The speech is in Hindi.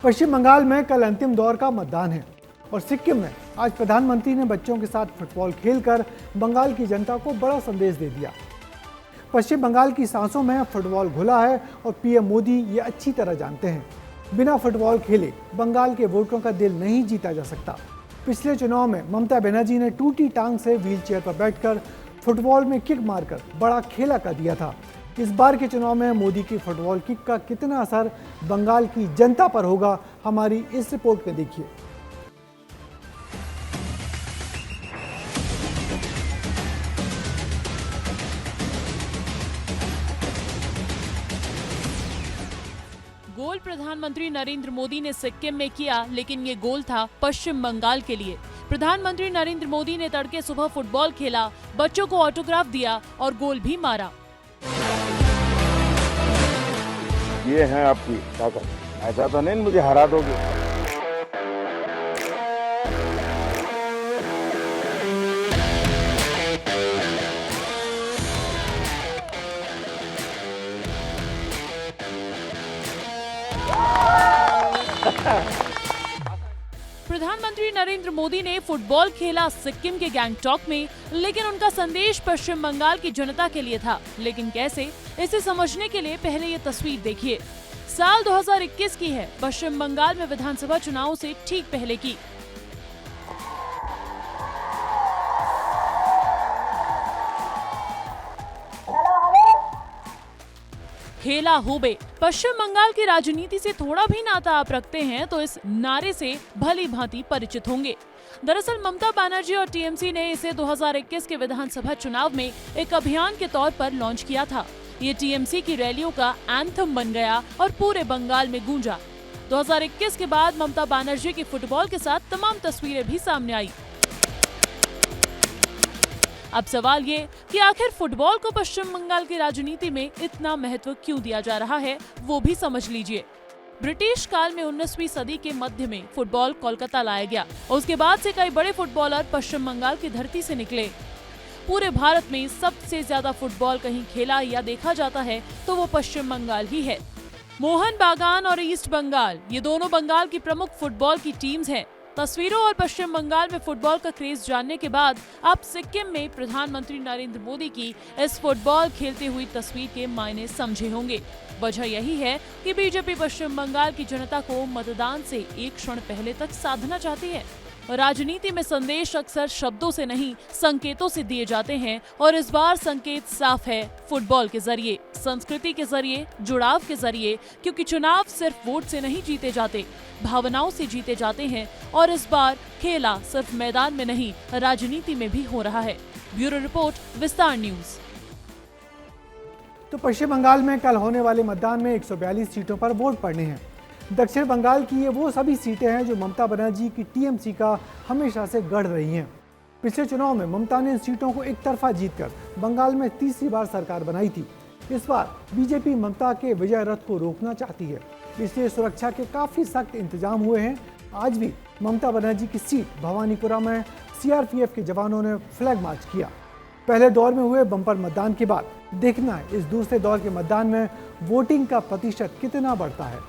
पश्चिम बंगाल में कल अंतिम दौर का मतदान है और सिक्किम में आज प्रधानमंत्री ने बच्चों के साथ फुटबॉल खेलकर बंगाल की जनता को बड़ा संदेश दे दिया। पश्चिम बंगाल की सांसों में फुटबॉल घुला है और पीएम मोदी ये अच्छी तरह जानते हैं, बिना फुटबॉल खेले बंगाल के वोटरों का दिल नहीं जीता जा सकता। पिछले चुनाव में ममता बनर्जी ने टूटी टांग से व्हील चेयर पर बैठकर फुटबॉल में किक मारकर बड़ा खेला कर दिया था। इस बार के चुनाव में मोदी की फुटबॉल किक का कितना असर बंगाल की जनता पर होगा, हमारी इस रिपोर्ट में देखिए। गोल प्रधानमंत्री नरेंद्र मोदी ने सिक्किम में किया, लेकिन ये गोल था पश्चिम बंगाल के लिए। प्रधानमंत्री नरेंद्र मोदी ने तड़के सुबह फुटबॉल खेला, बच्चों को ऑटोग्राफ दिया और गोल भी मारा। ये है आपकी ताकत, ऐसा तो नहीं मुझे हरा दोगे। प्रधानमंत्री नरेंद्र मोदी ने फुटबॉल खेला सिक्किम के गैंगटॉक में, लेकिन उनका संदेश पश्चिम बंगाल की जनता के लिए था। लेकिन कैसे, इसे समझने के लिए पहले ये तस्वीर देखिए। साल 2021 की है, पश्चिम बंगाल में विधानसभा चुनाव से ठीक पहले की। खेला हुबे। पश्चिम बंगाल की राजनीति से थोड़ा भी नाता आप रखते हैं तो इस नारे से भली भांति परिचित होंगे। दरअसल ममता बनर्जी और टीएमसी ने इसे 2021 के विधानसभा चुनाव में एक अभियान के तौर पर लॉन्च किया था। ये टीएमसी की रैलियों का एंथम बन गया और पूरे बंगाल में गूंजा। 2021 के बाद ममता बनर्जी की फुटबॉल के साथ तमाम तस्वीरें भी सामने आई। अब सवाल ये कि आखिर फुटबॉल को पश्चिम बंगाल की राजनीति में इतना महत्व क्यों दिया जा रहा है, वो भी समझ लीजिए। ब्रिटिश काल में 19वीं सदी के मध्य में फुटबॉल कोलकाता लाया गया। उसके बाद से कई बड़े फुटबॉलर पश्चिम बंगाल की धरती से निकले। पूरे भारत में सबसे ज्यादा फुटबॉल कहीं खेला या देखा जाता है तो वो पश्चिम बंगाल ही है। मोहन बागान और ईस्ट बंगाल, ये दोनों बंगाल की प्रमुख फुटबॉल की टीम्स हैं। तस्वीरों और पश्चिम बंगाल में फुटबॉल का क्रेज जानने के बाद आप सिक्किम में प्रधानमंत्री नरेंद्र मोदी की इस फुटबॉल खेलते हुई तस्वीर के मायने समझे होंगे। वजह यही है कि बीजेपी पश्चिम बंगाल की जनता को मतदान से एक क्षण पहले तक साधना चाहती है। राजनीति में संदेश अक्सर शब्दों से नहीं, संकेतों से दिए जाते हैं और इस बार संकेत साफ है, फुटबॉल के जरिए, संस्कृति के जरिए, जुड़ाव के जरिए, क्योंकि चुनाव सिर्फ वोट से नहीं जीते जाते, भावनाओं से जीते जाते हैं। और इस बार खेला सिर्फ मैदान में नहीं, राजनीति में भी हो रहा है। ब्यूरो रिपोर्ट, विस्तार न्यूज। तो पश्चिम बंगाल में कल होने वाले मतदान में 142 सीटों पर वोट पड़ने हैं। दक्षिण बंगाल की ये वो सभी सीटें हैं जो ममता बनर्जी की टीएमसी का हमेशा से गढ़ रही हैं। पिछले चुनाव में ममता ने इन सीटों को एक तरफा जीतकर बंगाल में तीसरी बार सरकार बनाई थी। इस बार बीजेपी ममता के विजय रथ को रोकना चाहती है, इसलिए सुरक्षा के काफी सख्त इंतजाम हुए हैं। आज भी ममता बनर्जी की सीट भवानीपुरा में सीआरपीएफ के जवानों ने फ्लैग मार्च किया। पहले दौर में हुए बम्पर मतदान के बाद देखना है इस दूसरे दौर के मतदान में वोटिंग का प्रतिशत कितना बढ़ता है।